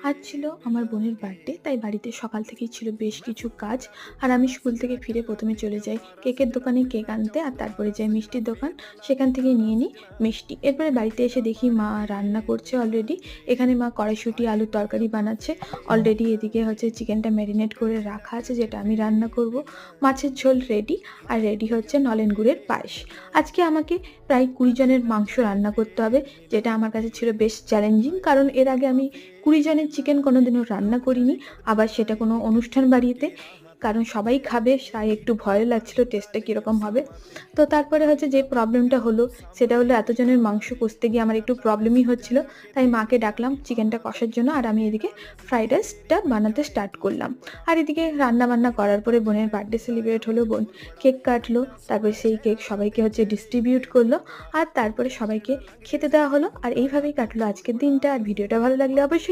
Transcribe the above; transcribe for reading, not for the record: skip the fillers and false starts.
আজ ছিল আমার বোনের বার্থডে, তাই বাড়িতে সকাল থেকেই ছিল বেশ কিছু কাজ। আর আমি স্কুল থেকে ফিরে ১ম এ চলে যাই কেকের দোকানে কেক আনতে, আর তারপরে যাই মিষ্টির দোকান, সেখান থেকে নিয়ে নিই মিষ্টি। এরপরে বাড়িতে এসে দেখি মা রান্না করছে অলরেডি। এখানে মা কড়াইশুঁটি, আলুর তরকারি বানাচ্ছে। অলরেডি এদিকে হচ্ছে চিকেনটা ম্যারিনেট করে রাখা আছে, যেটা আমি রান্না করব। মাছের ঝোল রেডি, আর রেডি হচ্ছে নলেন গুড়ের পায়েস। আজকে আমাকে প্রায় ২০ জনের মাংস রান্না করতে হবে, যেটা আমার কাছে ছিল বেশ চ্যালেঞ্জিং। কারণ এর আগে আমি ২০ জনের চিকেন কোনোদিনও রান্না করিনি, আবার সেটা কোনো অনুষ্ঠান বাড়িতে। কারণ সবাই খাবে, তাই একটু ভয়ও লাগছিল টেস্টটা কীরকম হবে। তো তারপরে হচ্ছে যে প্রবলেমটা হলো, সেটা হলো এতজনের মাংস কষতে গিয়ে আমার একটু প্রবলেমই হচ্ছিল। তাই মাকে ডাকলাম চিকেনটা কষার জন্য, আর আমি এদিকে ফ্রাইড রাইসটা বানাতে স্টার্ট করলাম। আর এদিকে রান্না-বান্না করার পরে বোনের বার্থডে সেলিব্রেট হলো, বোন কেক কাটলো, তারপরে সেই কেক সবাইকে হচ্ছে ডিস্ট্রিবিউট করলো, আর তারপরে সবাইকে খেতে দেওয়া হলো। আর এইভাবেই কাটলো আজকের দিনটা। আর ভিডিওটা ভালো লাগলে অবশ্যই